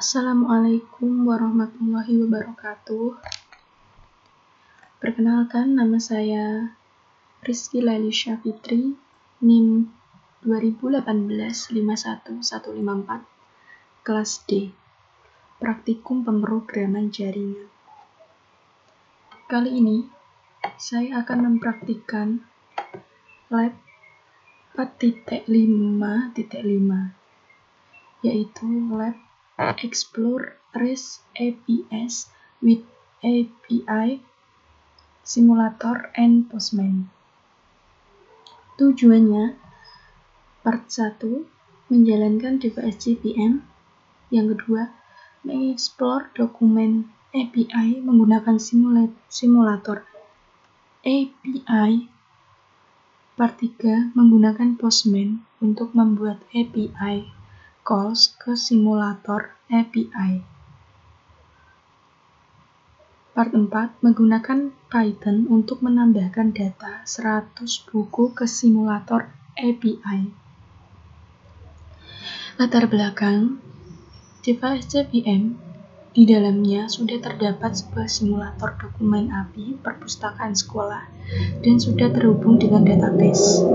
Assalamualaikum warahmatullahi wabarakatuh. Perkenalkan, nama saya Rizky Lailisha Fitri, NIM 2018-51154, kelas D, Praktikum Pemrograman Jaringan. Kali ini, saya akan mempraktikkan lab 4.5.5, yaitu lab Explore REST APIs with API Simulator and Postman. Tujuannya, part 1, menjalankan device JVM. Yang kedua, mengeksplor dokumen API menggunakan simulator API. Part 3, menggunakan Postman untuk membuat API calls ke simulator API. Part 4, menggunakan Python untuk menambahkan data 100 buku ke simulator API. Latar belakang device JVM, di dalamnya sudah terdapat sebuah simulator dokumen API perpustakaan sekolah dan sudah terhubung dengan database.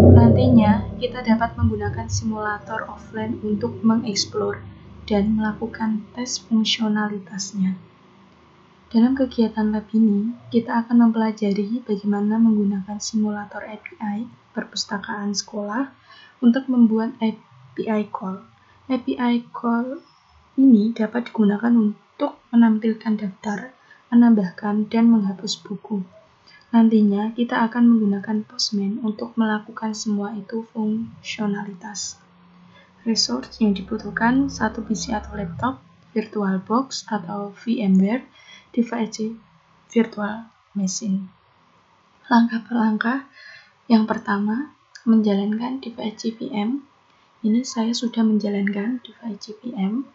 Nantinya, kita dapat menggunakan simulator offline untuk mengeksplor dan melakukan tes fungsionalitasnya. Dalam kegiatan lab ini, kita akan mempelajari bagaimana menggunakan simulator API perpustakaan sekolah untuk membuat API call. API call ini dapat digunakan untuk menampilkan daftar, menambahkan, dan menghapus buku. Nantinya, kita akan menggunakan Postman untuk melakukan semua itu fungsionalitas. Resource yang dibutuhkan: 1 PC atau laptop, VirtualBox atau VMware, device virtual machine. Langkah per langkah. Yang pertama, menjalankan device JVM. Ini saya sudah menjalankan device JVM.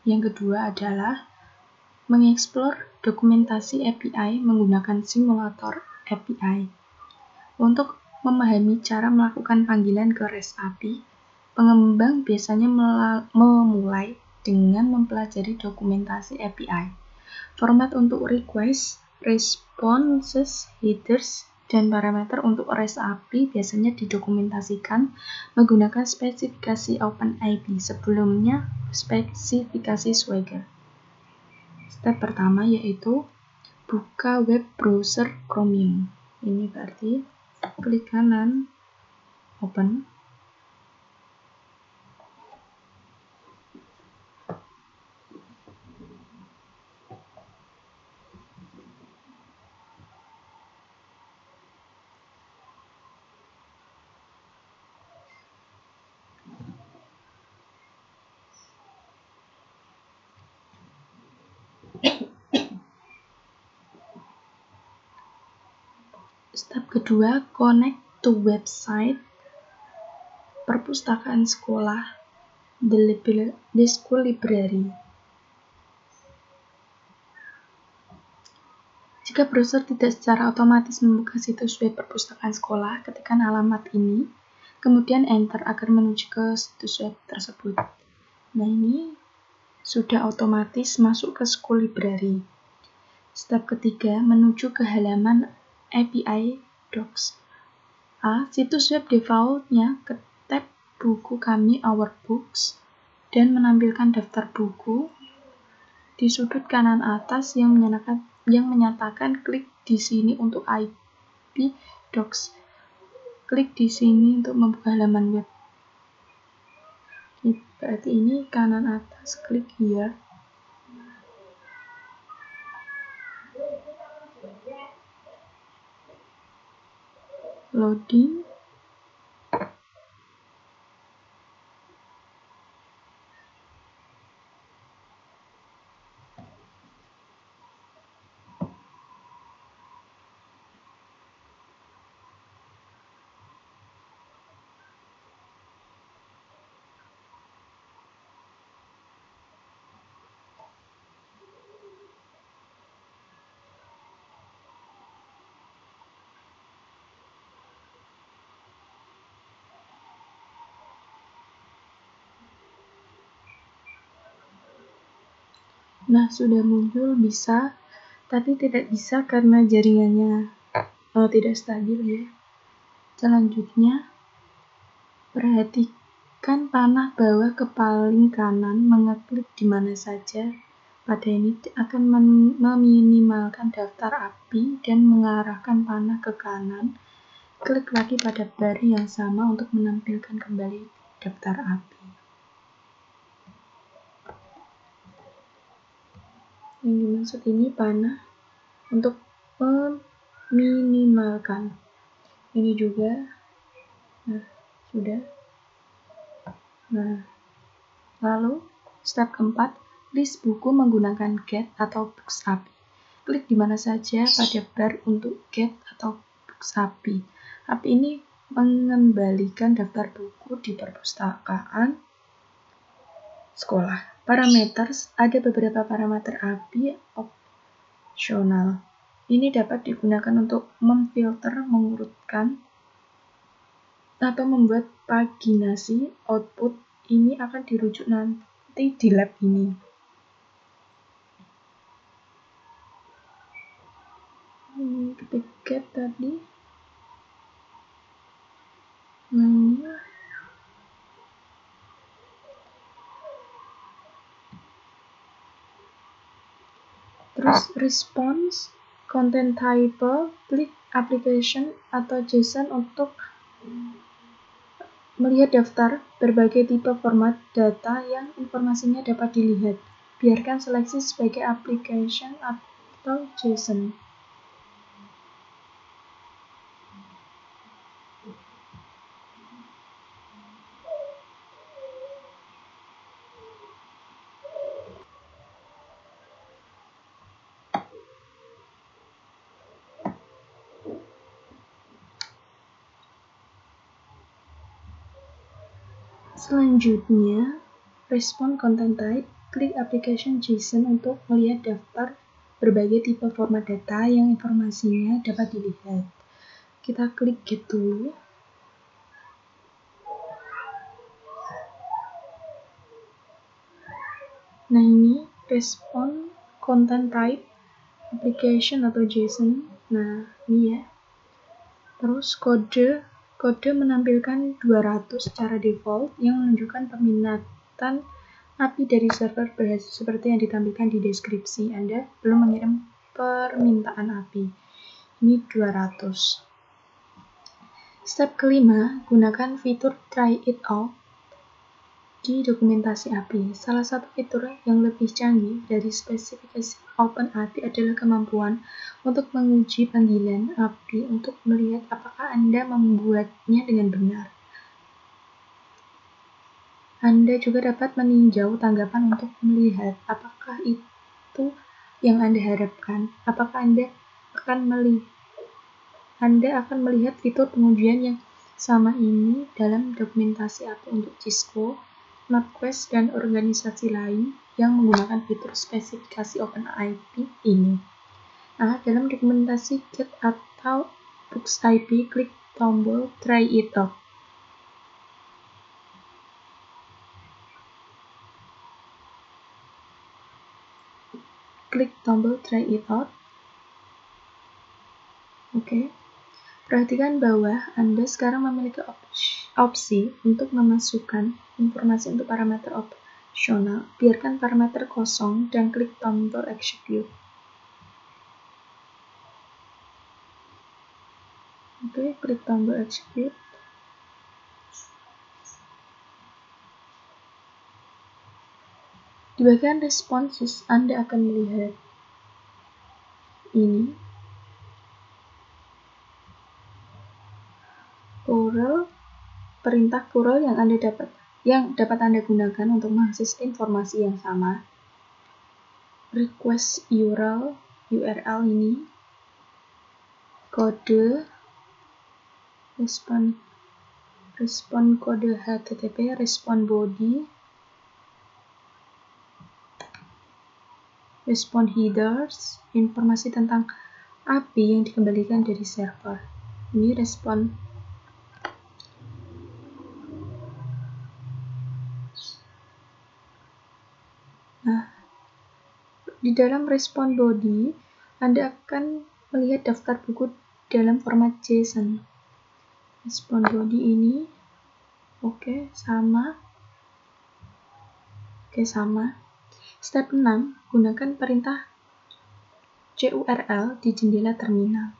Yang kedua adalah mengeksplor dokumentasi API menggunakan simulator API. Untuk memahami cara melakukan panggilan ke REST API, pengembang biasanya memulai dengan mempelajari dokumentasi API. Format untuk request, responses, headers, dan parameter untuk REST API biasanya didokumentasikan menggunakan spesifikasi OpenAPI, sebelumnya spesifikasi Swagger. Step pertama yaitu buka web browser Chromium. Ini berarti klik kanan, open. Step kedua, connect to website perpustakaan sekolah, the school library. Jika browser tidak secara otomatis membuka situs web perpustakaan sekolah, ketikkan alamat ini, kemudian enter agar menuju ke situs web tersebut. Nah, ini sudah otomatis masuk ke school library. Step ketiga, menuju ke halaman API Docs. Situs web default-nya ke tab buku kami Our Books dan menampilkan daftar buku di sudut kanan atas yang menyatakan klik di sini untuk API Docs. Klik di sini untuk membuka halaman web. Berarti ini kanan atas, klik here. Loading. Nah, sudah muncul bisa, tapi tidak bisa karena jaringannya tidak stabil ya. Selanjutnya, perhatikan panah bawah ke paling kanan mengeklik di mana saja. Pada ini akan meminimalkan daftar api dan mengarahkan panah ke kanan. Klik lagi pada bar yang sama untuk menampilkan kembali daftar api. Yang dimaksud ini panah untuk meminimalkan. Ini juga. Nah, sudah. Nah, lalu step keempat, list buku menggunakan get atau books api. Klik di mana saja pada bar untuk get atau books api. Api ini mengembalikan daftar buku di perpustakaan sekolah. Parameter, ada beberapa parameter api opsional. Ini dapat digunakan untuk memfilter, mengurutkan, atau membuat paginasi. Output ini akan dirujuk nanti di lab ini. Ketik get tadi. Nah, ini. Terus response, content type, klik application atau JSON untuk melihat daftar berbagai tipe format data yang informasinya dapat dilihat. Biarkan seleksi sebagai application atau JSON. Selanjutnya, respon content type, klik application JSON untuk melihat daftar berbagai tipe format data yang informasinya dapat dilihat. Kita klik get dulu. Nah, ini respon content type, application atau JSON. Nah, ini ya. Terus kode menampilkan 200 secara default yang menunjukkan peminatan API dari server berhasil seperti yang ditampilkan di deskripsi. Anda belum mengirim permintaan API. Ini 200. Step kelima, gunakan fitur try it out di dokumentasi API. Salah satu fitur yang lebih canggih dari spesifikasi OpenAPI adalah kemampuan untuk menguji panggilan API untuk melihat apakah Anda membuatnya dengan benar. Anda juga dapat meninjau tanggapan untuk melihat apakah itu yang Anda harapkan. Apakah Anda akan melihat fitur pengujian yang sama ini dalam dokumentasi API untuk Cisco, NotQuest, dan organisasi lain yang menggunakan fitur spesifikasi OpenAPI ini. Nah, dalam dokumentasi Get atau Books IP, klik tombol Try It Out. Klik tombol Try It Out. Oke. Perhatikan bahwa Anda sekarang memiliki opsi untuk memasukkan informasi untuk parameter opsional. Biarkan parameter kosong dan klik tombol Execute. Oke, klik tombol Execute. Di bagian responses, Anda akan melihat ini. Curl, perintah curl yang dapat Anda gunakan untuk mengakses informasi yang sama. Request URL ini. Kode, respon kode HTTP, respon body, respon headers, informasi tentang API yang dikembalikan dari server. Ini respon. Nah, Di dalam respon body, Anda akan melihat daftar buku dalam format JSON. Respon body ini, sama. Step 6, gunakan perintah curl di jendela terminal.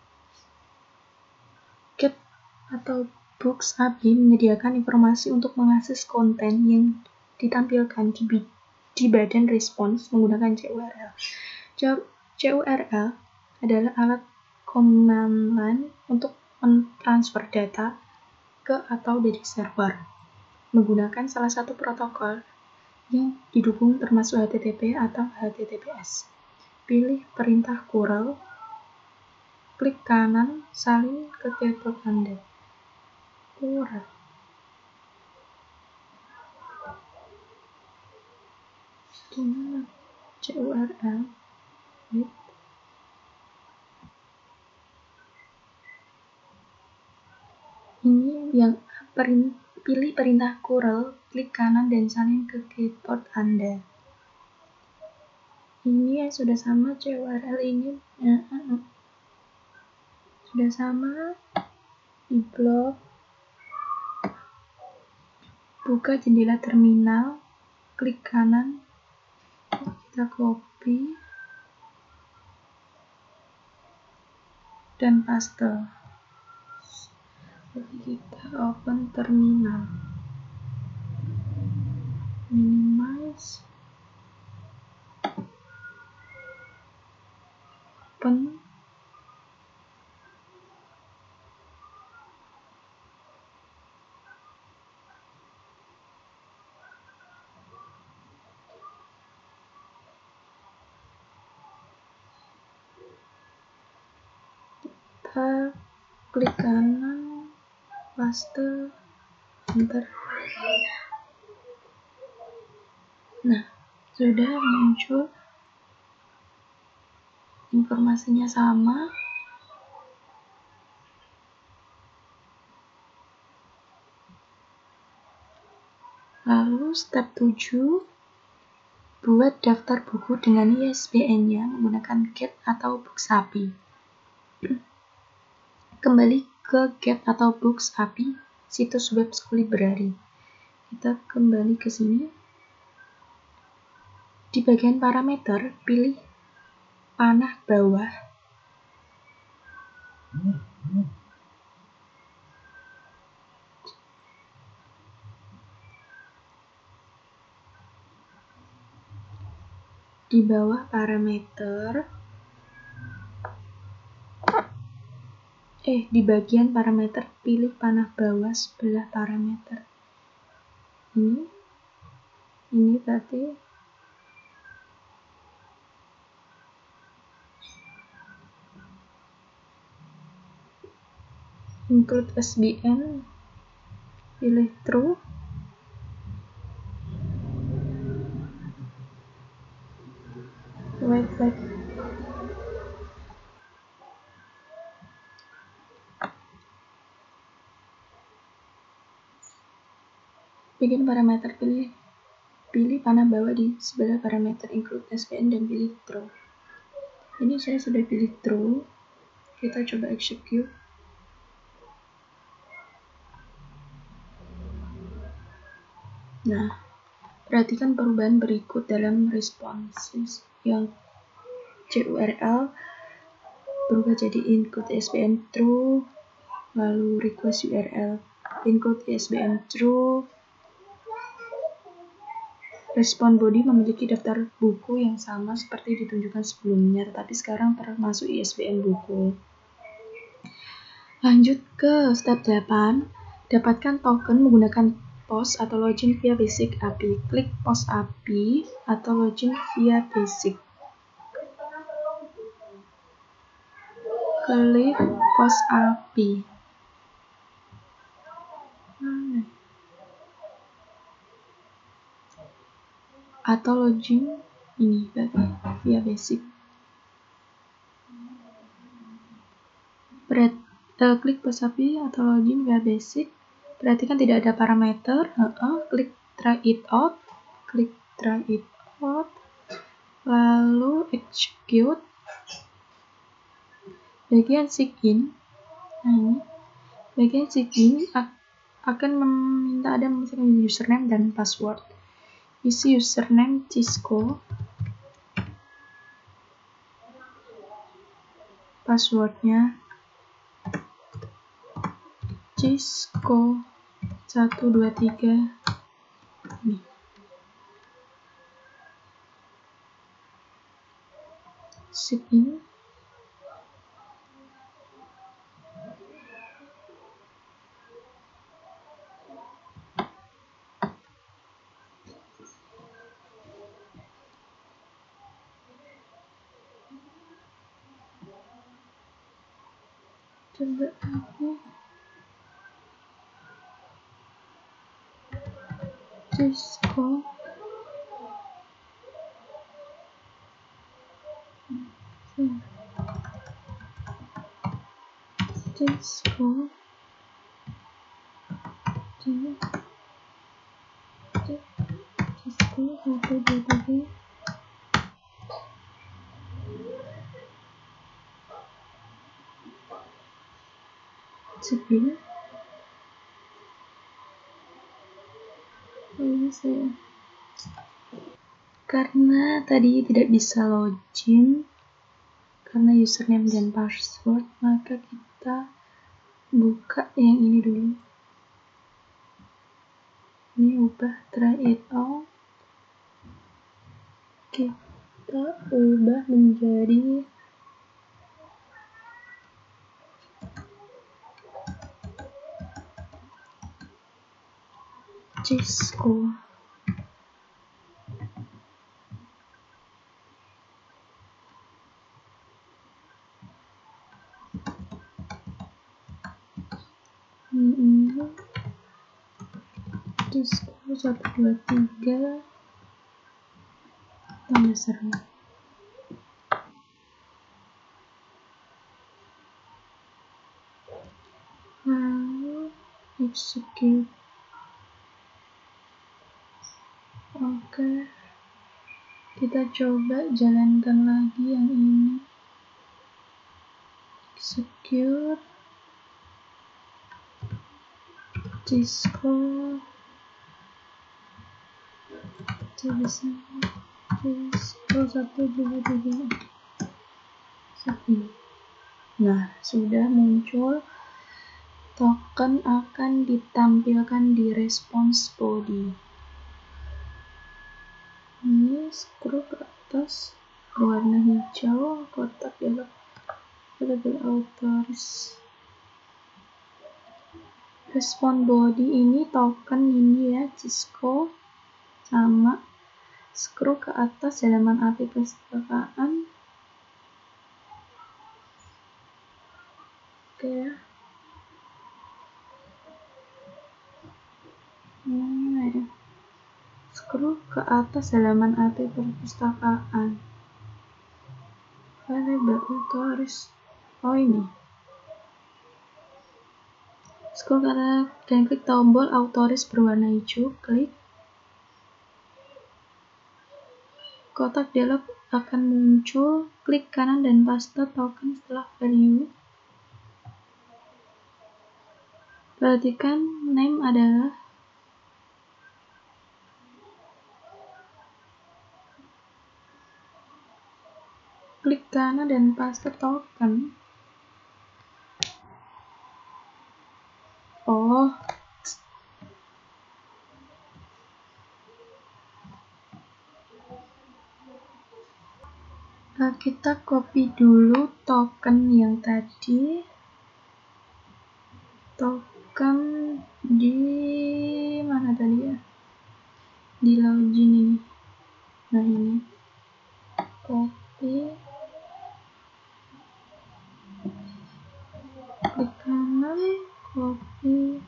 Get atau Books API menyediakan informasi untuk mengakses konten yang ditampilkan di badan respons menggunakan curl. curl adalah alat command line untuk mentransfer data ke atau dari server menggunakan salah satu protokol yang didukung termasuk HTTP atau HTTPS. Pilih perintah curl, klik kanan, salin ke keyboard Anda. Curl. Gimana? curl. Ini yang pilih perintah curl, klik kanan dan salin ke keyboard Anda. Ini sudah sama curl ini. Sudah sama. Di blok. Buka jendela terminal, klik kanan, kita copy dan paste. Lalu kita open terminal, minimize, open, kita klik kanan, paste, enter. Nah, sudah muncul, informasinya sama. Lalu step 7, buat daftar buku dengan ISBN-nya menggunakan GET atau Books API. Kembali ke GET atau Books API situs web Schoollibrary. Kita kembali ke sini. Di bagian parameter, pilih panah bawah. Di bawah parameter, di bagian parameter, pilih panah bawah sebelah parameter. Ini berarti include SBN, pilih true. Wait. Bikin parameter, pilih panah bawah di sebelah parameter include SBN dan pilih true. Ini saya sudah pilih true. Kita coba execute. Nah, perhatikan perubahan berikut dalam responses yang curl berubah jadi include SBN true, lalu request URL include ISBN true. Respon body memiliki daftar buku yang sama seperti ditunjukkan sebelumnya, tetapi sekarang termasuk ISBN buku. Lanjut ke step 8, dapatkan token menggunakan POS atau login via basic API. Klik POS API atau login via basic. Klik POS API. Atau login ini via basic. Klik POS API atau login via basic. Perhatikan tidak ada parameter. Klik try it out. lalu execute bagian sign. Nah, ini bagian sign akan meminta Anda memasukkan username dan password. Isi username Cisco, passwordnya Cisco 123. Ini sign. Coba aku Cisco Cisco Cisco 123 segini. Karena tadi tidak bisa login karena username dan password, maka kita buka yang ini dulu. Ini ubah try it out. Kita ubah menjadi Cisco. Ini Cisco 123 tambah seru. Lalu execute. Oke, kita coba jalankan lagi yang ini. Execute Cisco Cisco 123. Nah, sudah muncul. Token akan ditampilkan di response body. Ini scroll ke atas, warna hijau, kotak belok, label authors. Response body ini token ini ya, Cisco, sama scroll ke atas halaman API perpustakaan. Oke ya. Scroll ke atas halaman API perpustakaan. Label authors. Oh ini. Scroll kanan dan klik tombol autoris berwarna hijau, klik. Kotak dialog akan muncul, klik kanan dan paste token setelah value. Perhatikan name adalah klik kanan dan paste token. Oh, kita copy dulu token yang tadi. Token di mana tadi ya? Di login ini. Nah ini. Copy. Klik kanan, copy.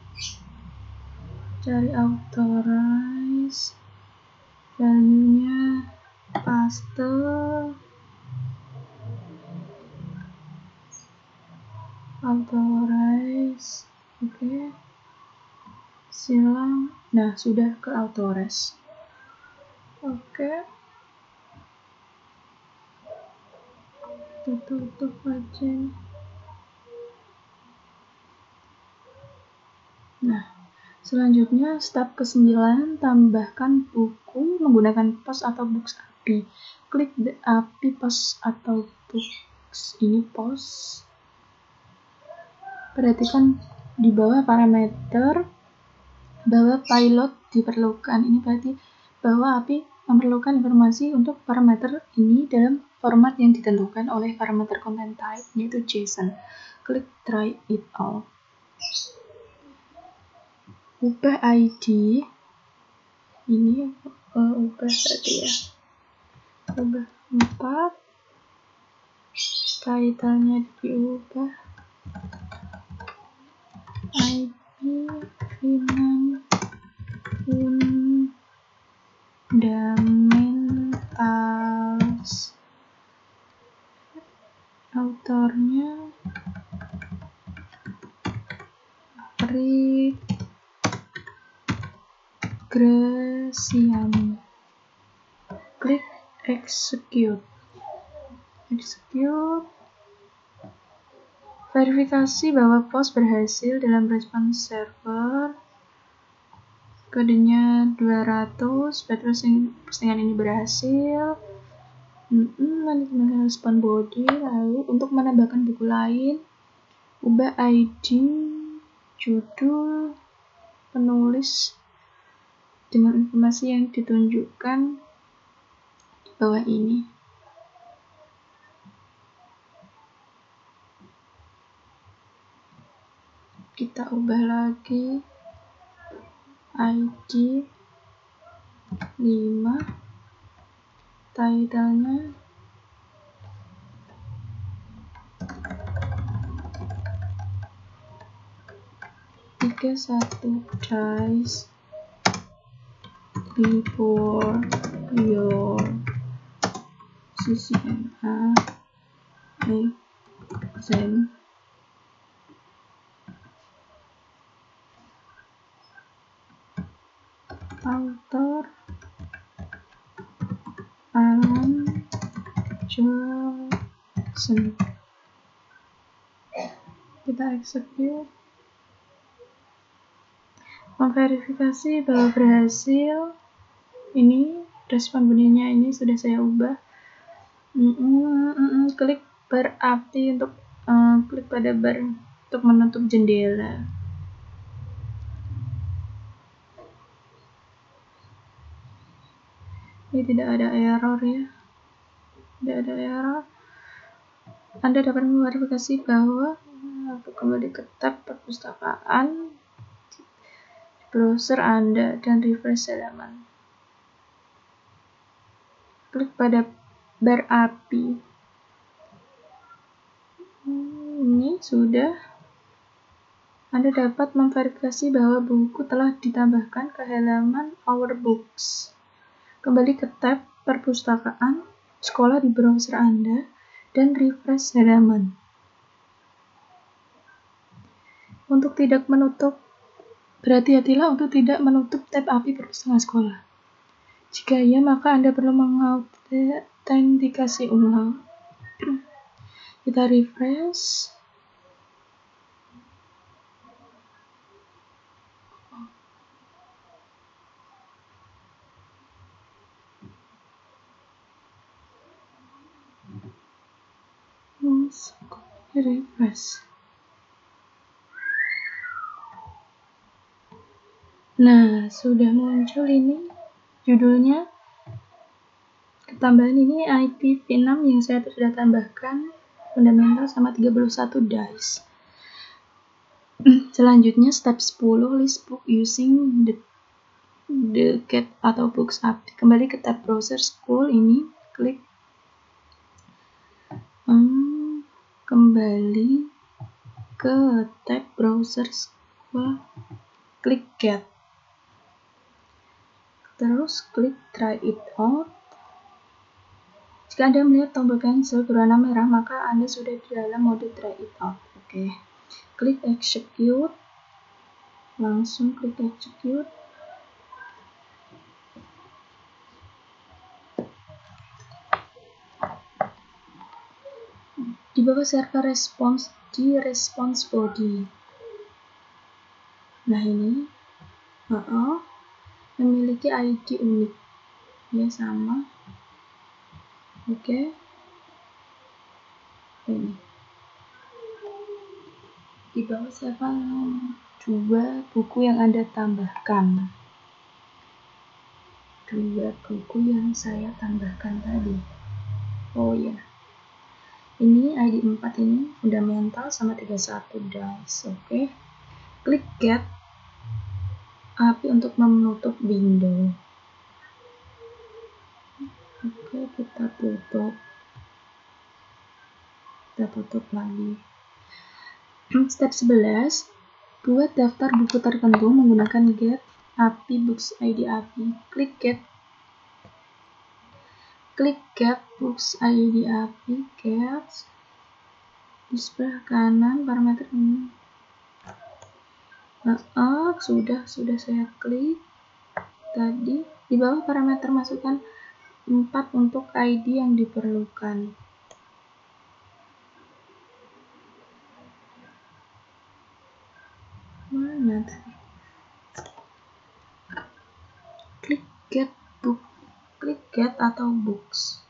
Cari authorize. Value-nya paste. Authorize. Oke. Silang. Nah, sudah ke authorize. Oke. tutup aja. Nah, selanjutnya step ke-9, tambahkan buku menggunakan pos atau books API. Klik the API pos atau books ini pos. Perhatikan di bawah parameter bahwa pilot diperlukan. Ini berarti bahwa API memerlukan informasi untuk parameter ini dalam format yang ditentukan oleh parameter content type, yaitu JSON. Klik try it out. Ubah ID ini ubah tadi ya, ubah 4, title-nya diubah ID fundamentals, autornya Rick Graciani. Klik execute. Verifikasi bahwa post berhasil dalam respons server. Kodenya 200, berarti postingan ini berhasil. Nanti teman respon body. Lalu untuk menambahkan buku lain, ubah ID, judul, penulis dengan informasi yang ditunjukkan di bawah ini. Kita ubah lagi ID 5, title-nya days before your CCNA exam. Author Alan Johnson. Kita execute. Memverifikasi bahwa berhasil. Ini respon bunyinya ini sudah saya ubah. Klik bar API untuk klik pada bar untuk menutup jendela. Ini tidak ada error ya. Tidak ada error. Anda dapat memverifikasi bahwa untuk kembali ke tab perpustakaan di browser Anda dan refresh halaman. Klik pada bar API. Ini sudah. Anda dapat memverifikasi bahwa buku telah ditambahkan ke halaman Our Books. Kembali ke tab perpustakaan sekolah di browser Anda dan refresh halaman. Untuk tidak menutup, berhati-hatilah untuk tidak menutup tab API perpustakaan sekolah. Jika iya, maka Anda perlu mengautentikasi ulang. Kita refresh. Refresh. Nah, sudah muncul ini judulnya. Ketambahan ini IPv6 yang saya sudah tambahkan fundamental sama 31 dice. Selanjutnya step 10, list book using the get atau books API. Kembali ke tab browser school ini, klik kembali ke tab browser school, klik get. Terus klik try it out. Jika Anda melihat tombol cancel berwarna merah, maka Anda sudah di dalam mode try it out. Oke. Klik execute. Langsung klik execute. Di bawah server response di response body. Nah ini memiliki ID unik ya, sama. Oke. Ini di bawah server 2 buku yang Anda tambahkan. 2 buku yang saya tambahkan tadi. Oh ya, ini ID 4 ini fundamental sama 31 dice. Oke. Klik get API untuk menutup window. Oke, kita tutup lagi. Step 11, buat daftar buku tertentu menggunakan get API books ID API. Klik get books ID API, get di sebelah kanan parameter ini. Sudah saya klik tadi. Di bawah parameter masukkan 4 untuk ID yang diperlukan. Mana tadi? Klik get book, klik get atau books.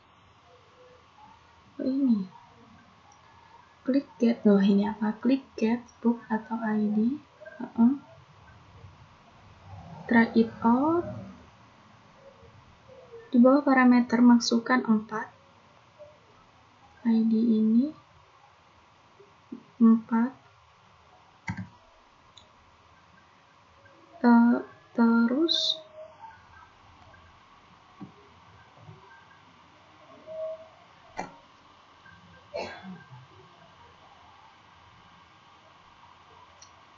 Ini klik get. Ini apa? Klik get book atau ID. Try it out. Di bawah parameter masukkan 4 ID ini, 4 terus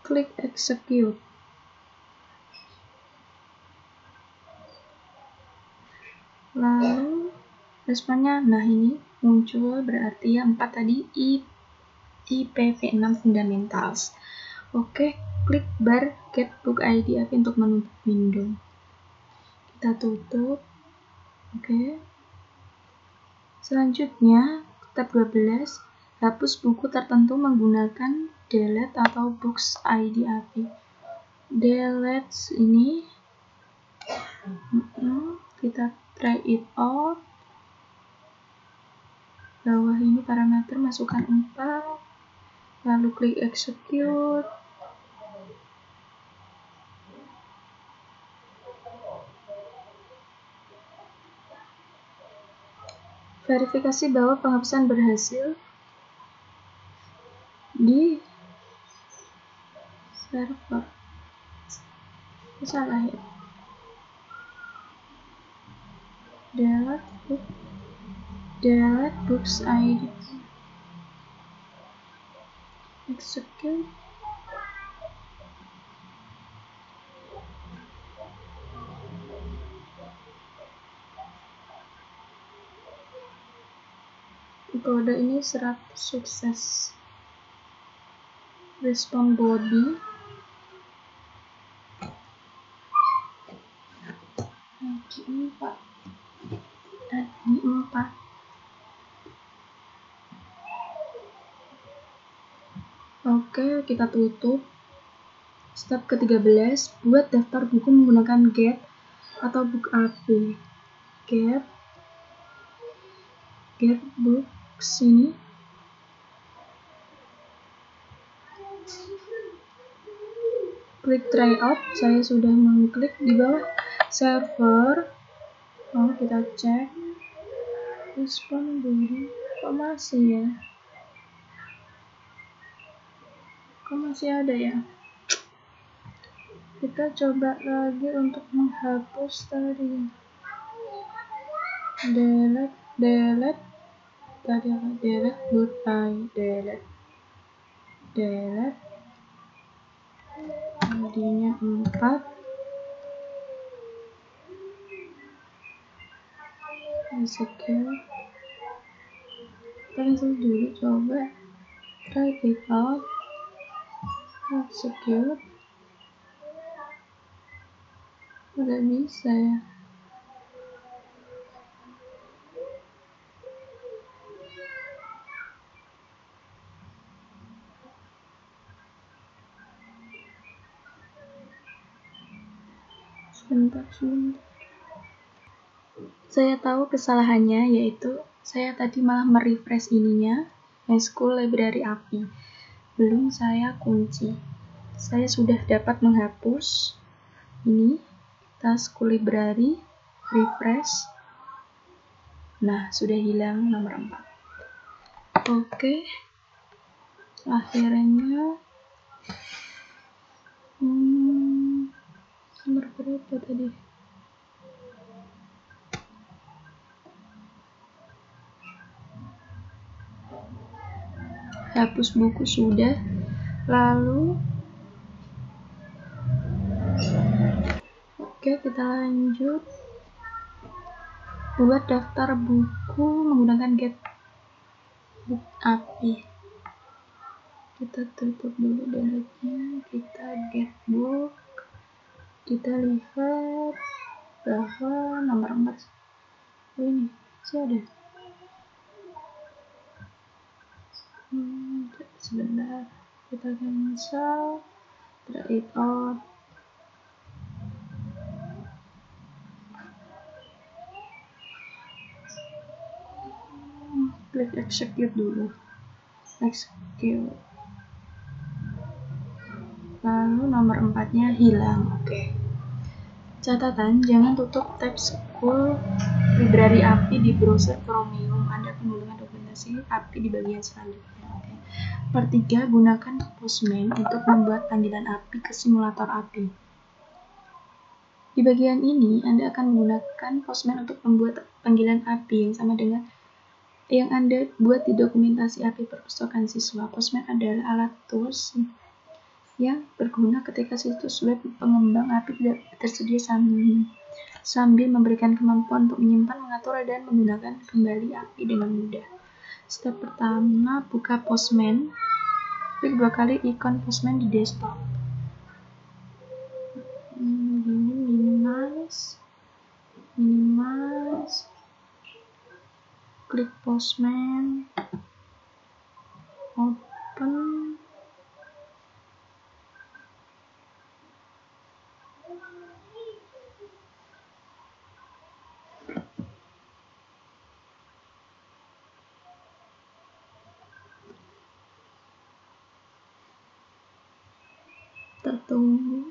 klik execute. Lalu responnya, nah ini muncul, berarti ya 4 tadi IPv6 fundamentals. Oke, klik bar get book ID API untuk menutup window. Kita tutup. Oke. Selanjutnya, step 12, hapus buku tertentu menggunakan delete atau books ID API. Delete ini kita try it out. Bawah ini parameter masukkan 4, lalu klik execute. Verifikasi bahwa penghapusan berhasil di server. Salah ya. Delete books ID. Execute. Kode ini 100 sukses. Respon body. ID 4. Oke, kita tutup. Step ke-13, buat daftar buku menggunakan get atau book API. Get books ini. Klik try out. Saya sudah mengklik di bawah server. Kita cek. Respon dulu. Kok masih ya? Kok masih ada ya? Kita coba lagi untuk menghapus tadi. Delete tadi apa? Delete book ID. Delete ID-nya 4. Execute. Cancel dulu, coba try it out. Execute. Udah bisa ya. Sebentar. Saya tahu kesalahannya, yaitu saya tadi malah merefresh ininya, My School Library API. Belum saya kunci. Saya sudah dapat menghapus ini, kita School Library, refresh. Nah, sudah hilang nomor 4. Oke. Akhirnya nomor berapa tadi? Hapus buku sudah. Lalu oke, kita lanjut. Buat daftar buku menggunakan get book API. Kita tutup dulu downloadnya, kita get book, kita lihat bahwa nomor 4 ini sih ada. Sebentar, kita cancel, try it out. Klik execute dulu, execute. Lalu nomor 4-nya hilang. Oke. Catatan, jangan tutup tab School Library API di browser Chromium. Anda akan menggunakan dokumentasi API di bagian selanjutnya. Oke. Part 3, gunakan Postman untuk membuat panggilan API ke simulator API. Di bagian ini, Anda akan menggunakan Postman untuk membuat panggilan API yang sama dengan yang Anda buat di dokumentasi API perpustakaan siswa. Postman adalah alat tools yang berguna ketika situs web pengembang API tidak tersedia sambil memberikan kemampuan untuk menyimpan, mengatur, dan menggunakan kembali API dengan mudah. Step pertama, buka Postman. Klik 2 kali ikon Postman di desktop. Minimize. Klik Postman. Open. Tertunggu.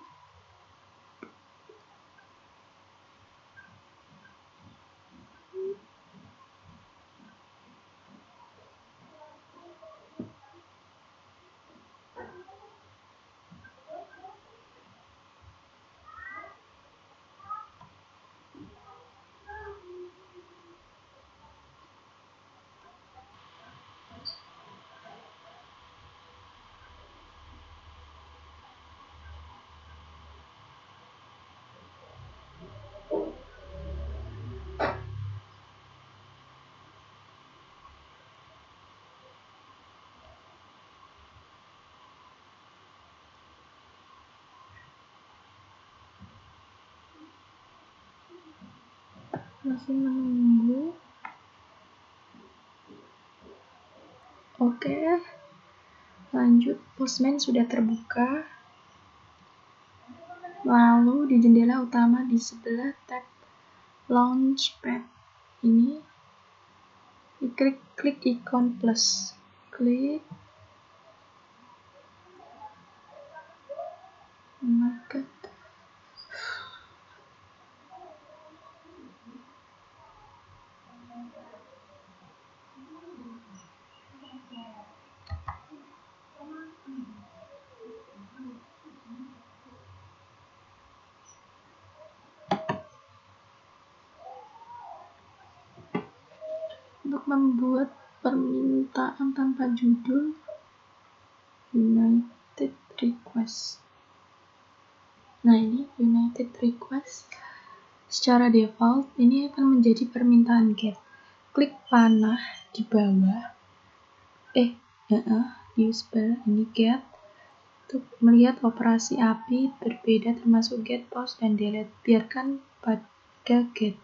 Masih menunggu. Oke, lanjut. Postman sudah terbuka. Lalu di jendela utama di sebelah tab Launchpad ini, klik ikon plus. Klik. Oh my god. Untuk membuat permintaan tanpa judul, United Request. Nah, ini United Request secara default ini akan menjadi permintaan GET. Klik panah di bawah. Di sebelah ini GET. Untuk melihat operasi API berbeda termasuk GET, POST, dan DELETE. Biarkan pada GET.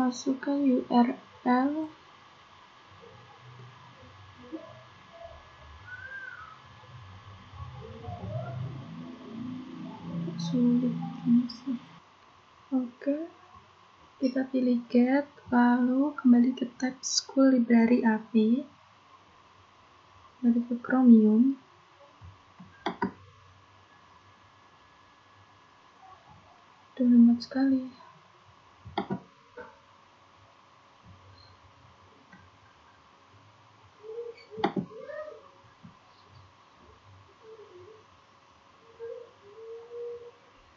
Masukkan URL sulit ini sih. Oke, kita pilih get, lalu kembali ke tab School Library API, kembali ke Chromium, udah lemot sekali.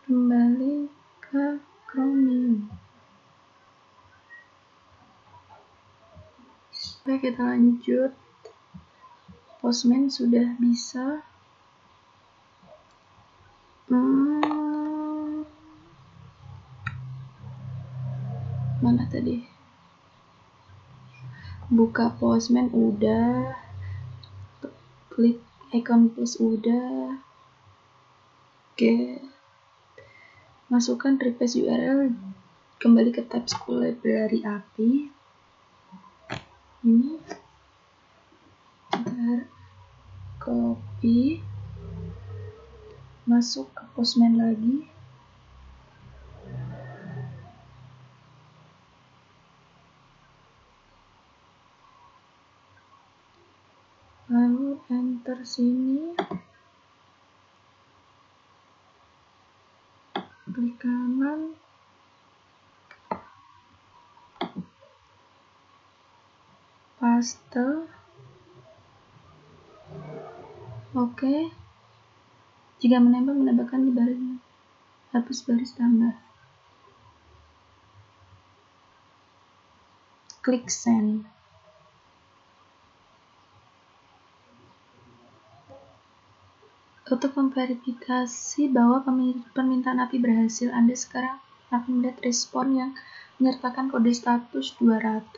Kembali ke Chromium. Oke, kita lanjut. Postman sudah bisa. Mana tadi? Buka Postman udah. Klik icon plus udah. Oke. Masukkan request URL, kembali ke tab School Library API. Ini ntar copy, masuk ke Postman lagi, lalu enter sini, klik kanan, paste. Oke. Jika menempel, menambahkan di baris, hapus baris tambah. Klik send. Untuk memverifikasi bahwa permintaan API berhasil, Anda sekarang akan melihat respon yang menyertakan kode status 200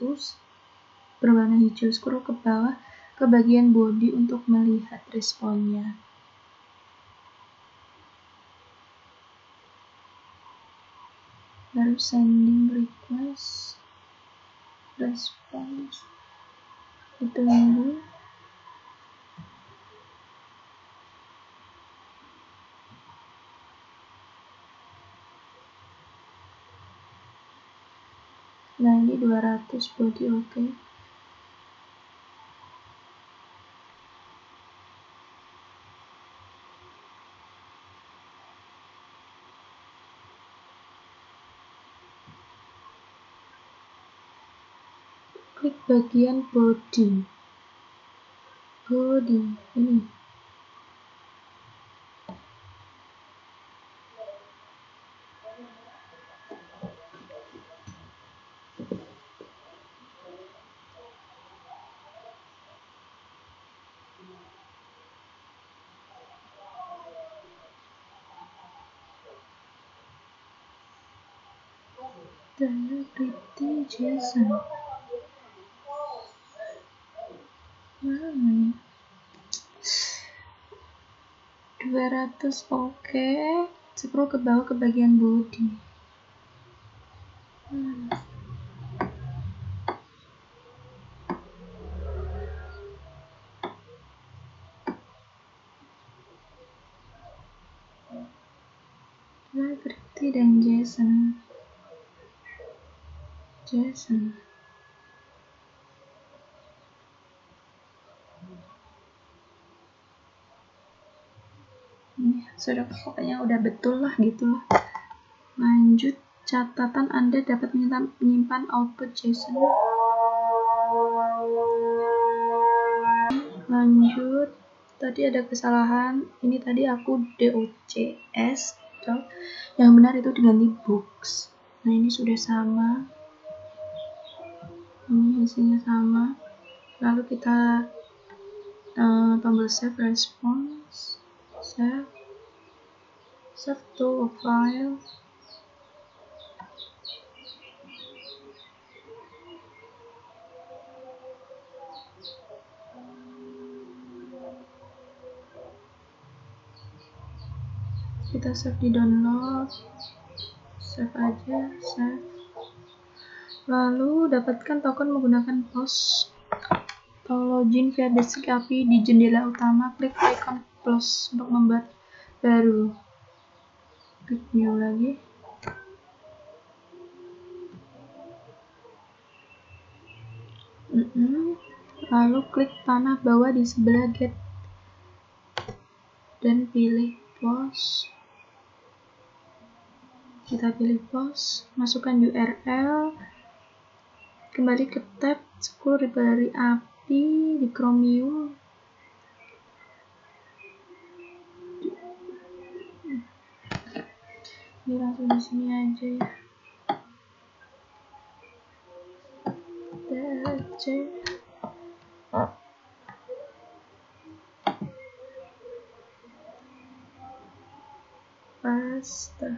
berwarna hijau. Scroll ke bawah ke bagian body untuk melihat responnya. Baru sending request, response, ditunggu. Nah, ini 200 body, oke. Klik bagian body ini. Diacrity JSON. Mana nih? 200, oke. Scroll ke bawah ke bagian body. Diacrity dan JSON. Ini sudah, pokoknya udah betul lah gitu lah. Lanjut, catatan Anda dapat menyimpan output JSON. Lanjut, tadi ada kesalahan. Ini tadi aku docs, yang benar itu diganti books. Nah, ini sudah sama. Ini hasilnya sama. Lalu kita tombol save response, save to a file. kita save di download, save aja, save. Lalu dapatkan token menggunakan POS atau login via Basic API di jendela utama. Klik icon plus untuk membuat baru. Klik new lagi. Lalu klik panah bawah di sebelah get dan pilih POS. Kita pilih POS, masukkan URL, kembali ke tab scroll dari API di Chromium. Ini langsung di sini aja ya. DC pasta.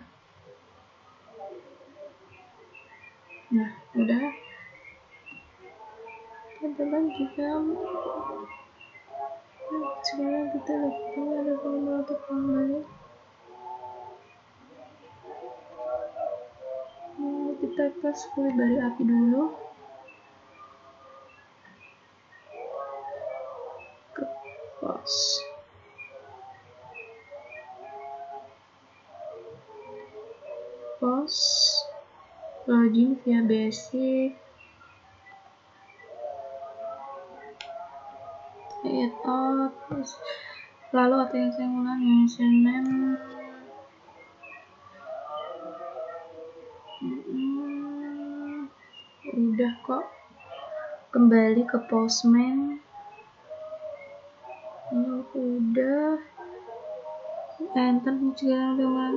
Nah, udah. Teman-teman juga sekarang kita lihat ada volume untuk kembali. Kita pas kulit dari api dulu ke POS. POS login via Basic, create out, lalu ada yang saya ulang username. Udah kok, kembali ke Postman. Ini udah, enter juga dengan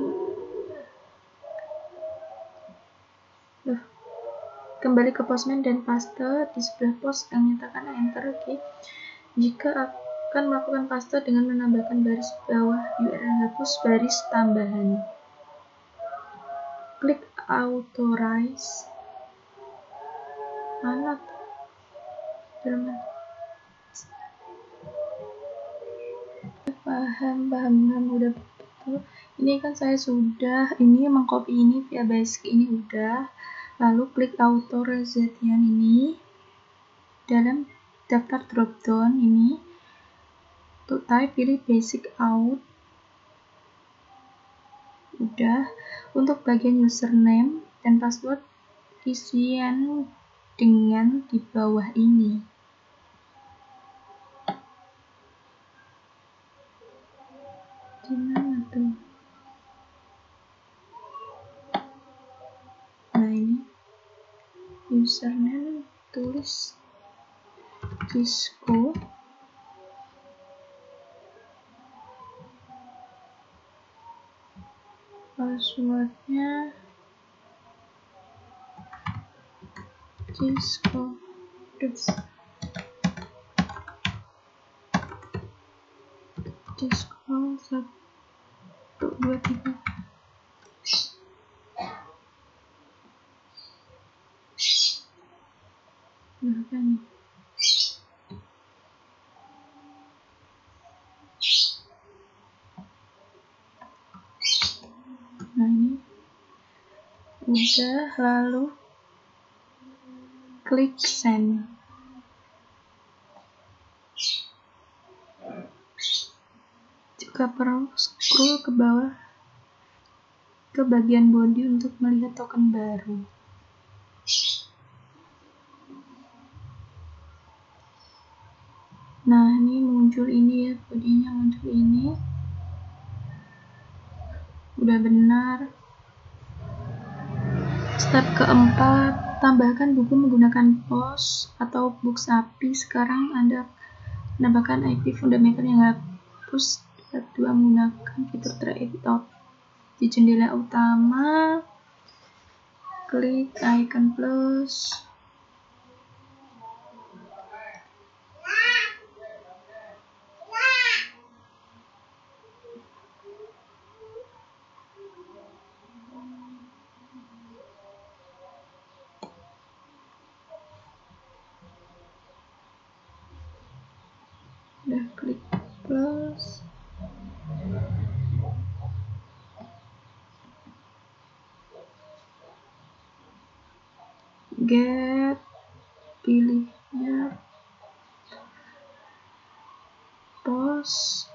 kembali ke Postman dan paste di sebelah pos yang nyatakan enter. Oke. Jika akan melakukan paste dengan menambahkan baris bawah URL, hapus baris tambahan. Klik authorize. Mana Jerman? Paham udah betul. Ini kan saya sudah mengcopy ini via Basic ini udah. Lalu klik authorization ini dalam daftar dropdown ini, untuk type pilih Basic Out. Udah. Untuk bagian username dan password isian dengan di bawah ini. Gimana tuh? Nah, ini username tulis Cisco, passwordnya Cisco. Cisco 1, 2, 3. Berapa nih? Nah, ini udah. Lalu klik send. Jika perlu, scroll ke bawah ke bagian body untuk melihat token baru. Nah, ini muncul ini ya, bodinya muncul ini. Udah benar. Step keempat, tambahkan buku menggunakan POS atau Books API. Sekarang Anda menambahkan IP fundamental yang hapus. Step 2, menggunakan fitur try it out di jendela utama. Klik icon plus. Udah klik plus. get, pilihnya post.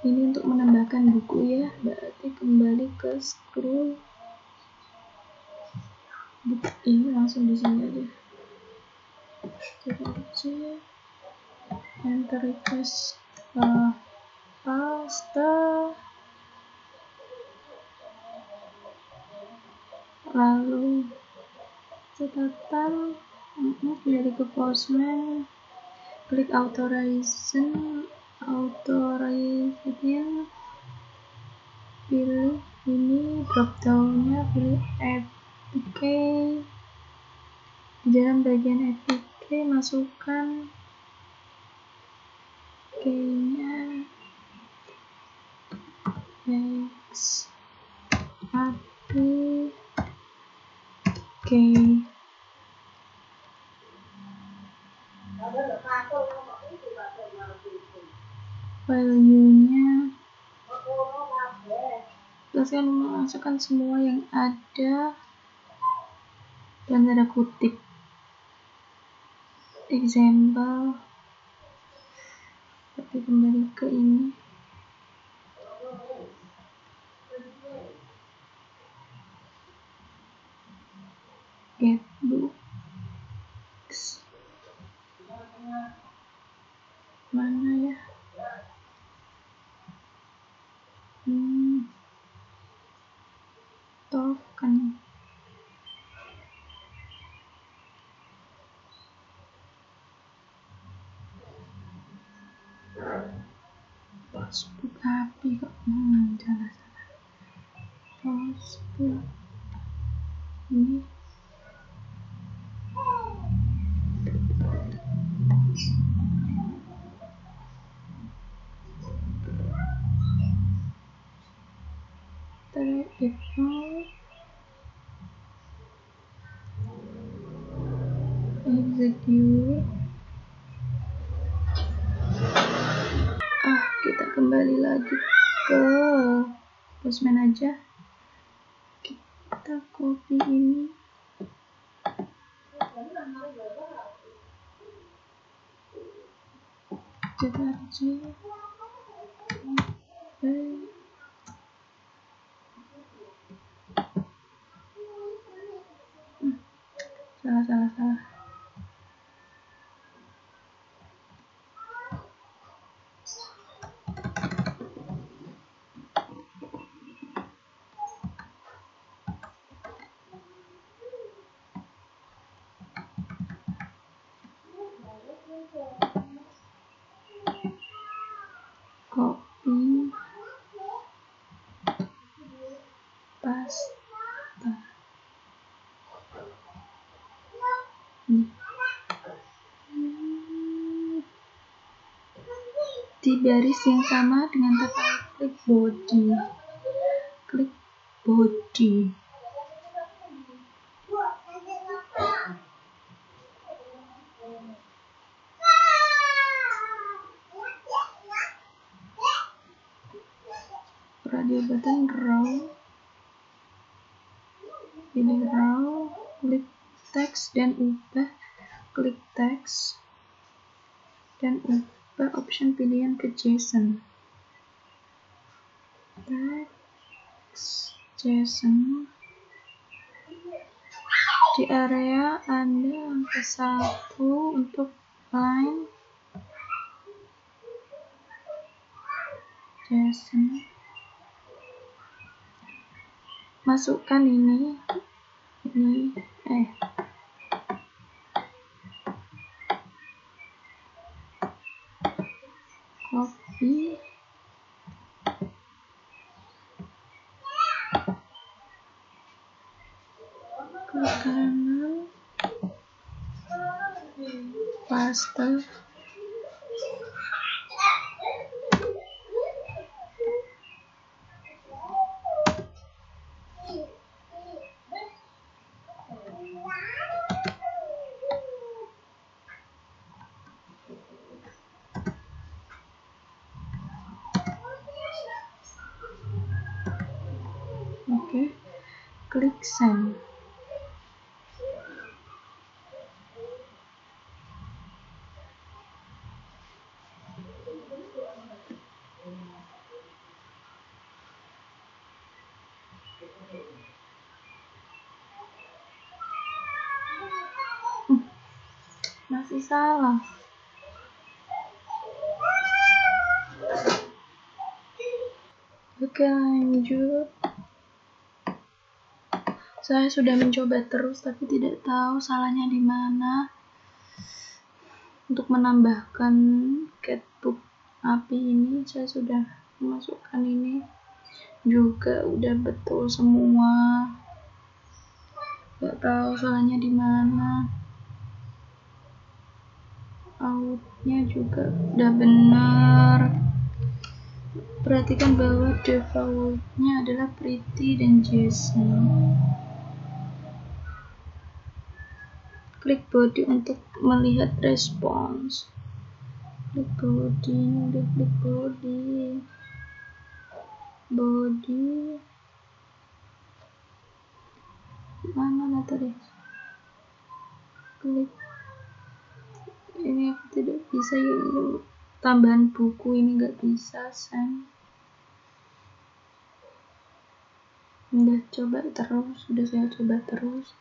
Ini untuk menambahkan buku ya, berarti kembali ke scroll buku ini, langsung di sini aja. Jadi enter request paste, lalu catatan, kembali ke postman, klik authorization, pilih ini drop down-nya, pilih APK. Di dalam bagian APK masukkan key-nya X APK, value-nya jelaskan, masukkan semua yang ada dan tanda kutip example. Tapi kembali ke ini, get books mana ya, token postbook api kok, salah postbook ini. Try it out, execute. Kita kembali lagi ke postman aja, kita copy ini, kita aja salah. Copy, paste. Di baris yang sama dengan tekan klik body. Radio button raw, pilih raw, klik teks dan ubah, klik teks dan ubah option pilihan ke JSON. Teks JSON. Di area Anda angka 1 untuk line JSON. Masukkan ini copy, ke kanan, paste, klik klik send. Masih salah. Oke, lanjut. Saya sudah mencoba terus tapi tidak tahu salahnya di mana. Untuk menambahkan catbook API ini saya sudah memasukkan ini juga udah betul semua. Gak tahu salahnya di mana. Outnya juga udah benar. Perhatikan bahwa defaultnya adalah pretty dan JSON. Klik body untuk melihat respons. Klik body, udah klik body. Mana tadi? Klik. Ini aku tidak bisa ya, tambahan buku ini nggak bisa send. Udah coba terus, udah saya coba terus.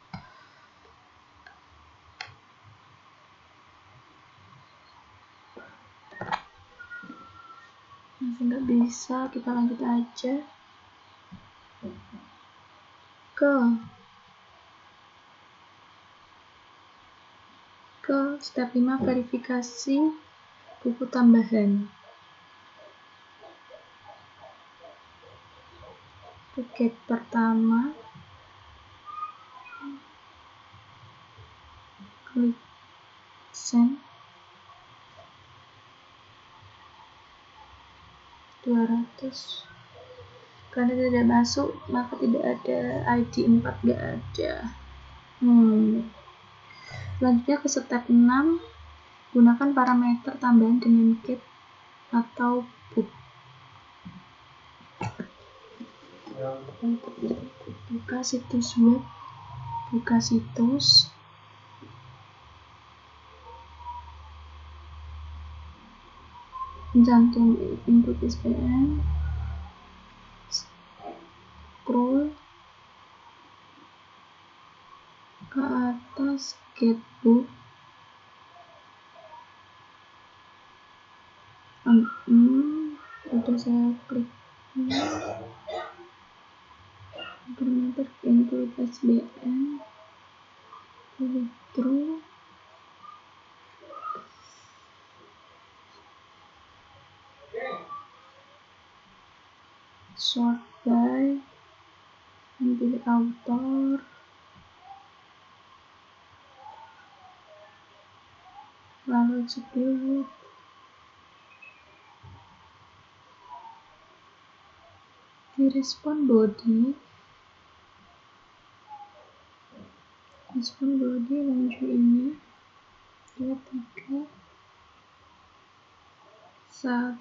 Masih nggak bisa, kita lanjut aja ke step 5 verifikasi buku tambahan. Paket pertama, klik send. 200. Karena tidak masuk maka tidak ada ID 4, gak ada. Selanjutnya ke step 6, gunakan parameter tambahan dengan get atau book. Buka situs web, buka situs, cantum input SPN, scroll ke atas get book, udah saya klik parameter input SBN, klik through, sort by, pilih author, lalu execute. Di respon body lanjut ini 2, 3, 1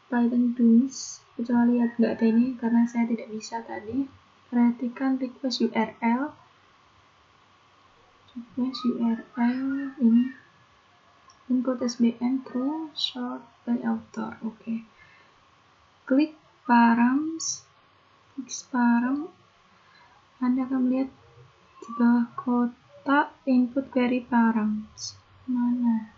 Python doings, kecuali nggak ada ini karena saya tidak bisa tadi. Perhatikan request URL ini input SBN true, sort by author. Oke. Klik params, fix param. Anda akan melihat di bawah kotak input query params. Mana?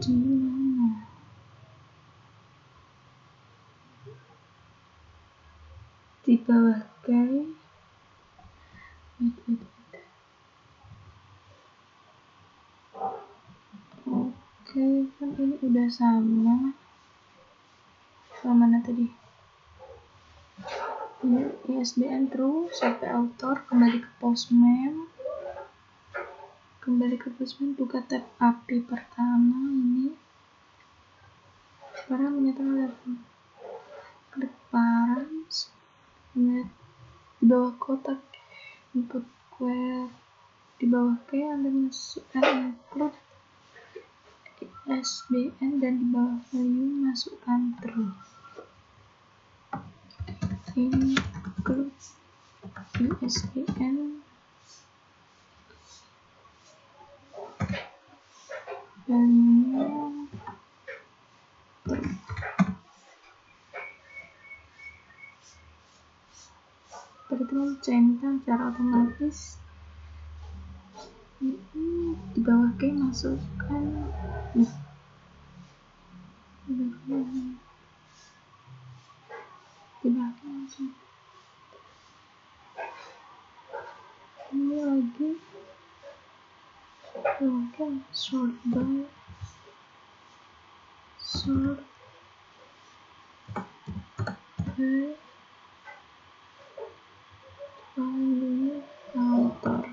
Di mana? Di bawah guys. Wait. Oke, kan ini udah sama mana tadi? Ini ISBN true, sampai author, kembali ke postman, buka tab API pertama ini. Sekarang menyatakan level. Klik params, lihat di bawah kotak input query Di bawah P Anda masukkan include ISBN dan di bawah value masukkan true. Include ISBN value-nya true. Perhitungan centang secara otomatis. Di bawah K masukkan ini lagi sort by value counter.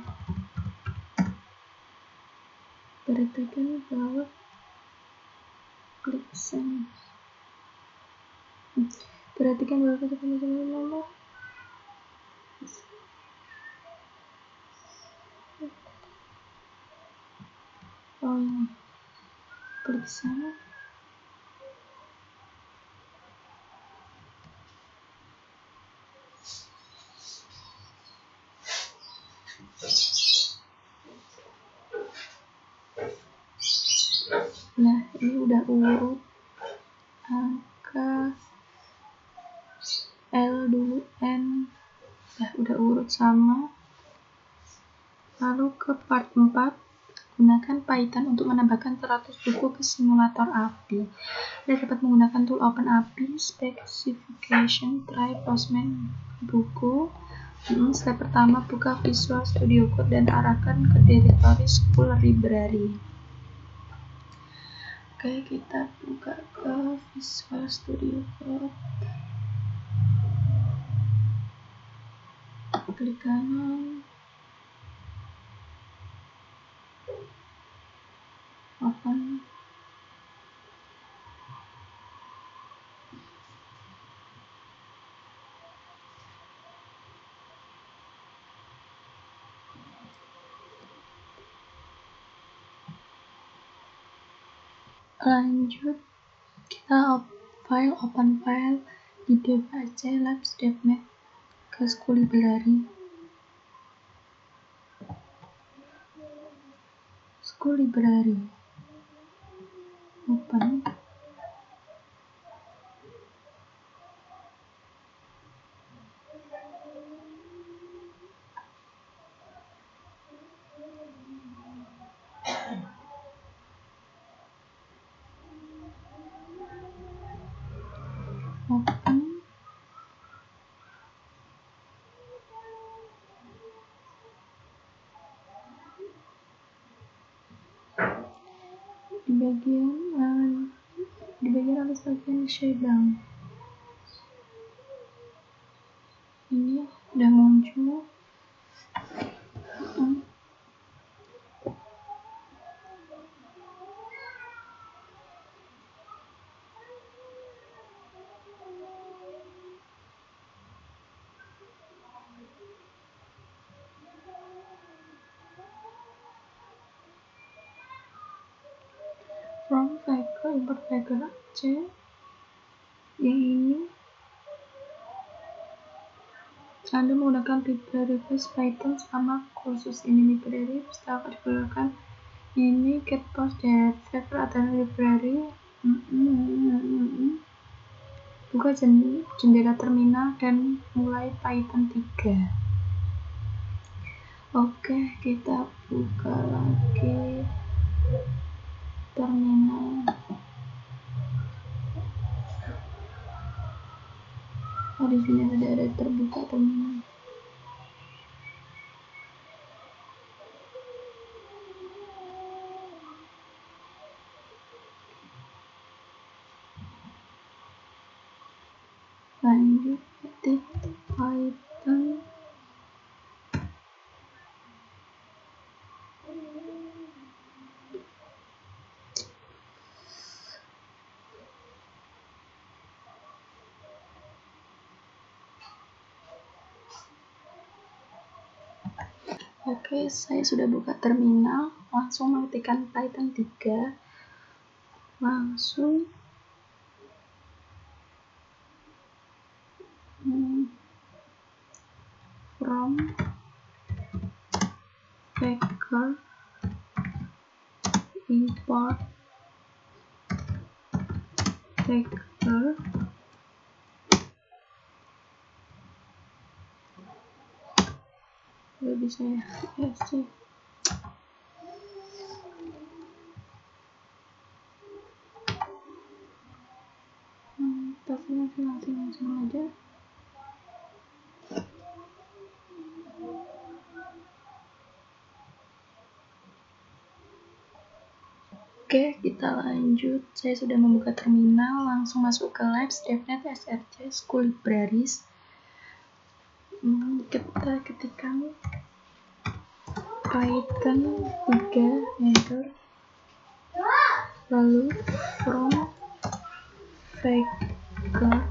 Perhatikan bahwa klik send. Perhatikan bahwa ketika ini klik send. Nah, ini udah urut angka L dulu N udah urut sama. Lalu ke part 4, gunakan Python untuk menambahkan 100 buku ke simulator API. Anda dapat menggunakan tool OpenAPI, specification, try, postman buku. Step pertama, buka Visual Studio Code dan arahkan ke directory school library. Oke, kita buka ke Visual Studio Code. Klik kanan. Open. Lanjut, kita open file di dev.ac labs devnet ke school library. School library. Open. Open. Di bagian atas bagian shutdown. Ini udah muncul. From Vector, import Vector C. Yang ini Anda menggunakan library Python sama kursus ini. Library setelah digunakan ini get post dari Vector atau library. Buka jendela terminal dan mulai Python 3. Oke, kita buka lagi terminal. Di sini ada terbuka terminal. Lanjut ketik Python. Oke, saya sudah buka terminal, langsung mengetikkan Python 3, langsung from Packer import Packer nggak bisa ya, sih. Tapi langsung aja. Oke, kita lanjut. Saya sudah membuka terminal, langsung masuk ke Labs, DevNet, SRC, School Libraries. Kita ketikkan Python 3, enter, lalu from Packer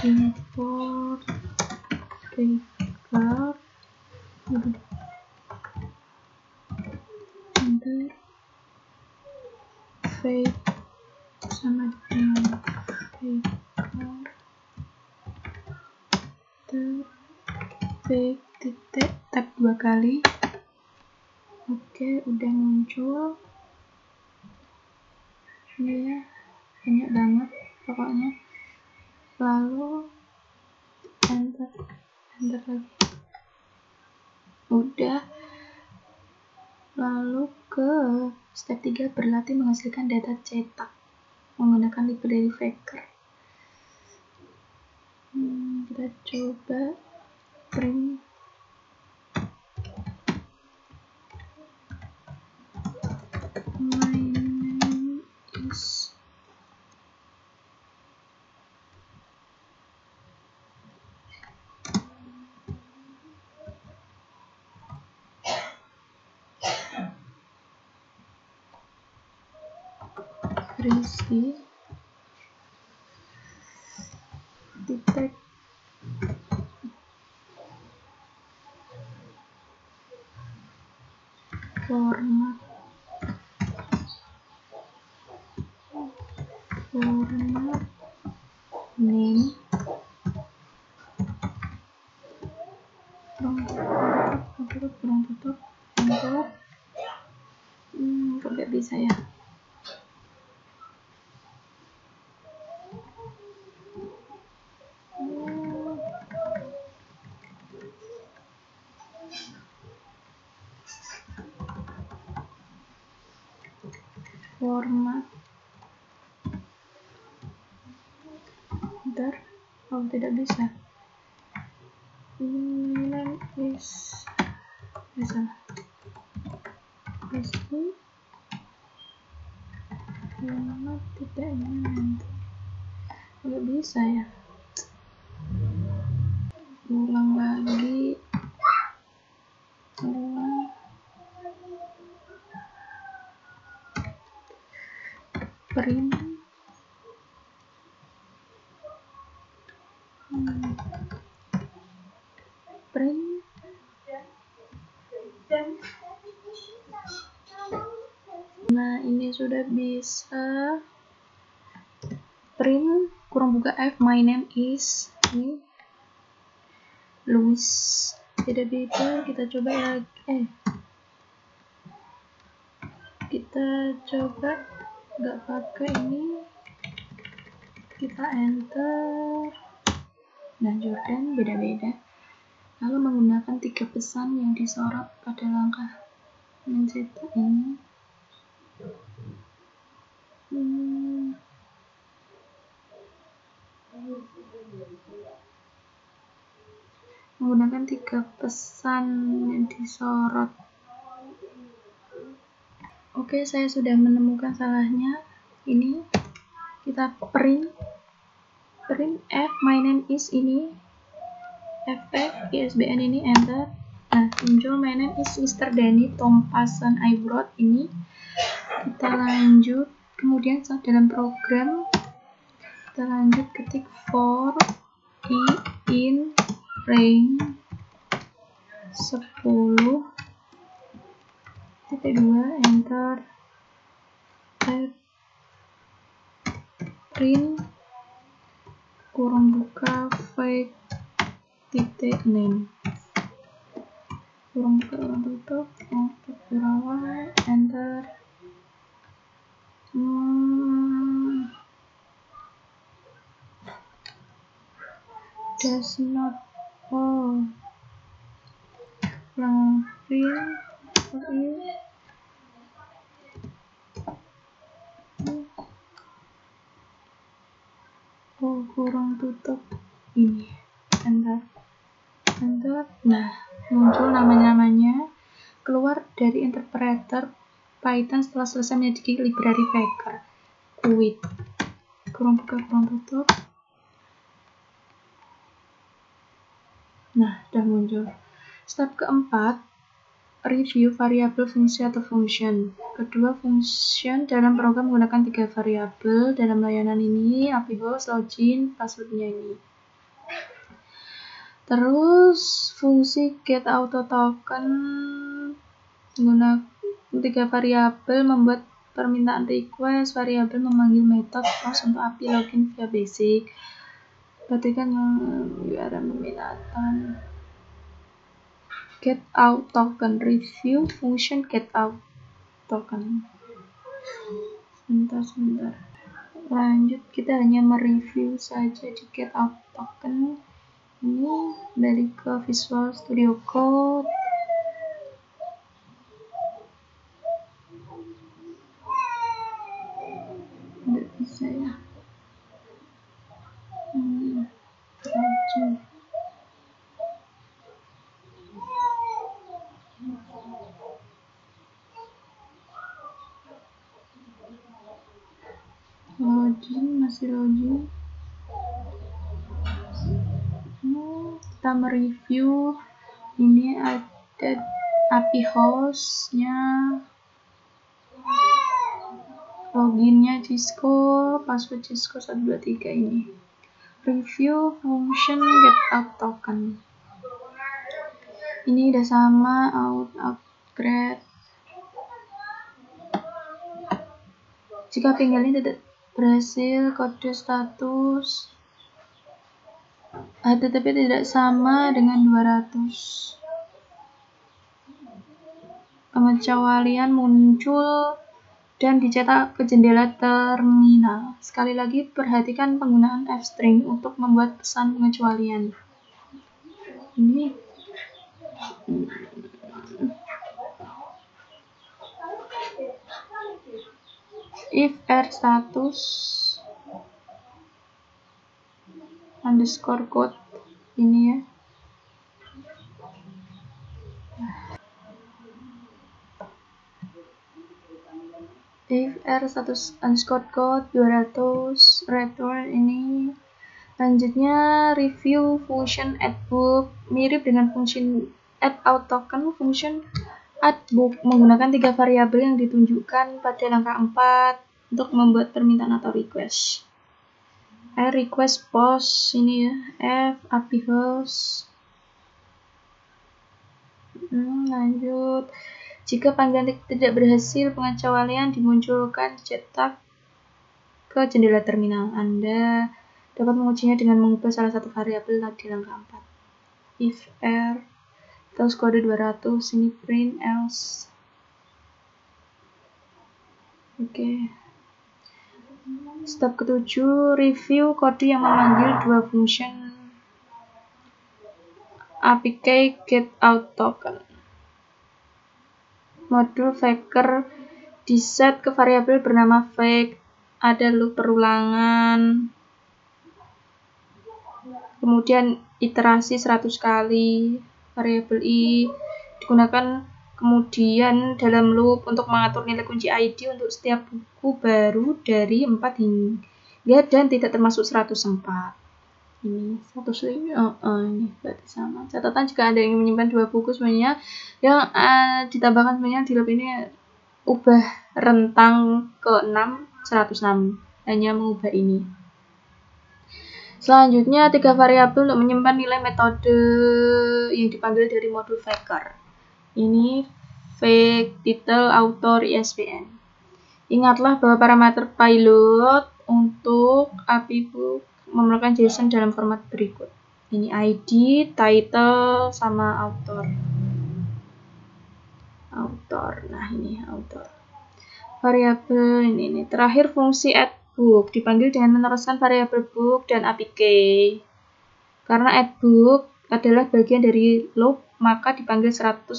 import Packer, enter, Packer sama dengan Packer titik tab 2 kali. Oke, udah muncul ini ya, banyak banget pokoknya. Lalu enter lagi, udah. Lalu ke step 3, berlatih menghasilkan data cetak menggunakan library Packer. Kita coba print my name is Rizky titik format name kurang tutup enter. Kok gak bisa ya? Format enter. Oh, tidak bisa. Name is bisa Rizky format tidak ini nggak bisa ya. Ulang lagi, print nah ini sudah bisa. Print kurung buka F, my name is ini Louis, beda-beda. Kita coba lagi, kita coba nggak pakai ini, kita enter. Nah, Jordan beda-beda. Lalu menggunakan 3 pesan yang disorot pada langkah mencetak ini. Menggunakan 3 pesan yang disorot. Oke, saya sudah menemukan salahnya. Ini kita print F, my name is ini, FF, ISBN ini, enter. Nah, muncul my name is Mr. Danny Thompson I brought ini. Kita lanjut, kemudian dalam program kita lanjut ketik for in range 10.2 enter, add, print kurung buka fake titik name, kurung buka kurung tutup, kurang enter, does not kurang print kurang tutup ini, enter. Nah, muncul namanya keluar dari interpreter Python setelah selesai menyelidiki library Packer. Quit kurang buka kurang tutup. Nah, sudah muncul. Step keempat, review variabel fungsi atau function. Kedua, function dalam program menggunakan 3 variabel. Dalam layanan ini, API host, login, passwordnya ini. Terus, fungsi getAutoToken menggunakan 3 variabel, membuat permintaan request, variabel memanggil metode post untuk API login via basic. Perhatikan URL peminatan. getAutoToken, review function getAutoToken. Sebentar. Lanjut, kita hanya mereview saja di getAutoToken. Ini balik ke Visual Studio Code. Nggak bisa ya. Masih login. Kita mereview. Ini ada API hostnya, loginnya Cisco, password Cisco 123 ini. Review function getAutoToken. Ini udah sama upgrade. Jika panggilan tidak berhasil, kode status HTTP tidak sama dengan 200. Pengecualian muncul dan dicetak ke jendela terminal. Sekali lagi, perhatikan penggunaan f-string untuk membuat pesan pengecualian. Ini if r_status _ code ini ya. If r_status _ code 200 return ini. Lanjutnya review function addBook, mirip dengan function addAutoToken. Function addBook menggunakan 3 variabel yang ditunjukkan pada langkah 4 untuk membuat permintaan atau request. Request post ini ya, F API host. Lanjut, jika panggilan tidak berhasil, pengecualian dimunculkan dicetak ke jendela terminal. Anda dapat mengujinya dengan mengubah salah satu variabel di langkah 4. If r terus kode 200 ini print else. Oke. Step ke-7, review kode yang memanggil 2 function APK getAutoToken. Modul Packer diset ke variabel bernama fake. Ada loop perulangan. Kemudian iterasi 100 kali. Variabel i digunakan kemudian dalam loop untuk mengatur nilai kunci ID untuk setiap buku baru dari 4 hingga dan tidak termasuk 104. Ini 105. Ini berarti sama. Catatan jika Anda ingin menyimpan 2 buku sebenarnya yang ditambahkan sebenarnya di loop ini ubah rentang ke 6 106. Hanya mengubah ini. Selanjutnya, 3 variabel untuk menyimpan nilai metode yang dipanggil dari modul Faker. Ini fake, title, author, ISBN. Ingatlah bahwa parameter payload untuk API book memerlukan JSON dalam format berikut. Ini ID, title, sama author. Nah ini author. Variabel ini. Terakhir fungsi add book dipanggil dengan meneruskan variabel book dan API key. Karena add book adalah bagian dari loop, maka dipanggil 101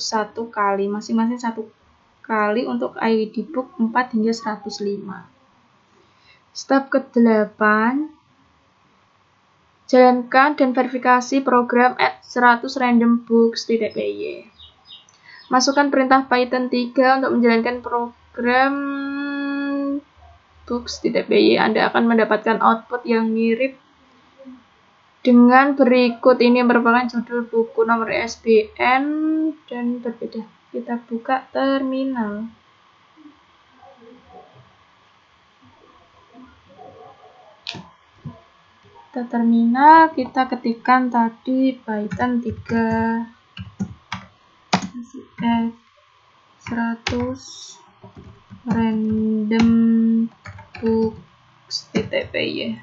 kali, masing-masing 1 kali untuk ID book 4 hingga 105. Step ke-8, jalankan dan verifikasi program add 100 random books.py. Masukkan perintah Python 3 untuk menjalankan program books.py. Anda akan mendapatkan output yang mirip dengan berikut. Ini merupakan judul buku, nomor ISBN, dan berbeda. Kita buka terminal. Kita terminal, kita ketikkan tadi Python 3 add 100 random books.py.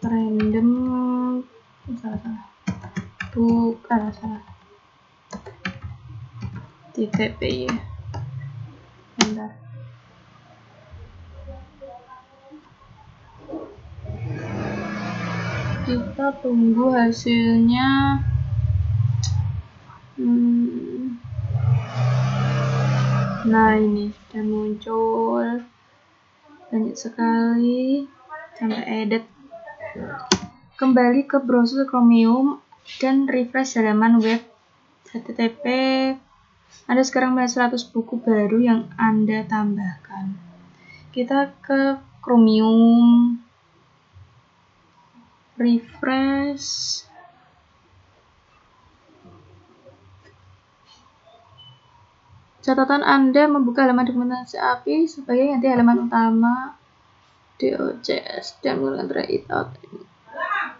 Random .py. Bentar. Kita tunggu hasilnya. Nah, ini sudah muncul banyak sekali sampai edit. Kembali ke browser Chromium dan refresh halaman web http. Anda sekarang melihat 100 buku baru yang Anda tambahkan. Kita ke Chromium, refresh. Catatan Anda membuka halaman dokumentasi API sebagai ganti halaman utama DOCS dan menggunakan try it out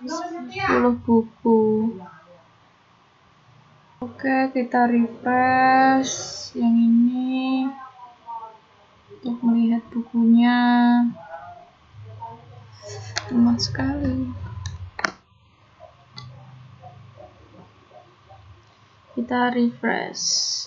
10 buku. Oke, kita refresh yang ini untuk melihat bukunya. Lemah sekali. Kita refresh.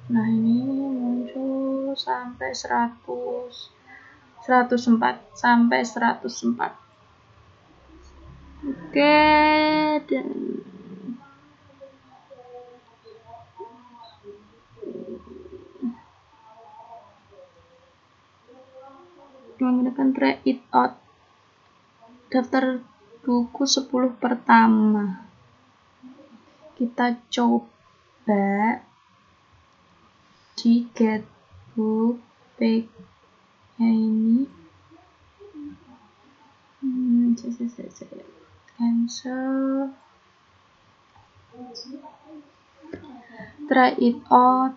Nah, ini muncul sampai 104 sampai 104. Oke, dan menggunakan try it out daftar buku 10 pertama. Kita coba di get book page ini. Cancel. Try it out.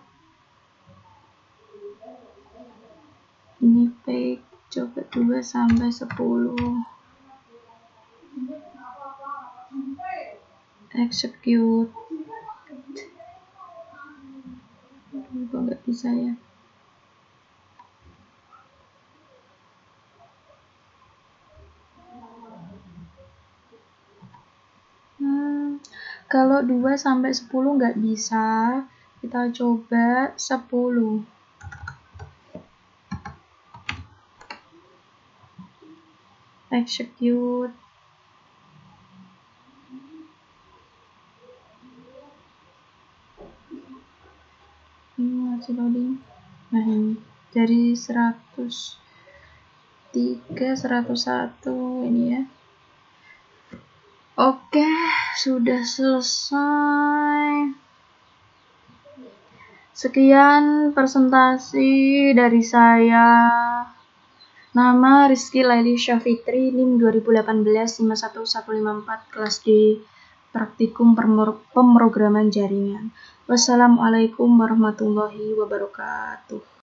Ini page, coba 2 sampai 10. Execute. Kok nggak bisa ya? Kalau 2 sampai 10 nggak bisa, kita coba 10. Execute. Ini masih loading. Nah, ini dari 100 101 ini ya. Oke, sudah selesai. Sekian presentasi dari saya. Nama Rizky Laili Syafitri, NIM 2018-51154, kelas D, Praktikum Pemrograman Jaringan. Wassalamualaikum warahmatullahi wabarakatuh.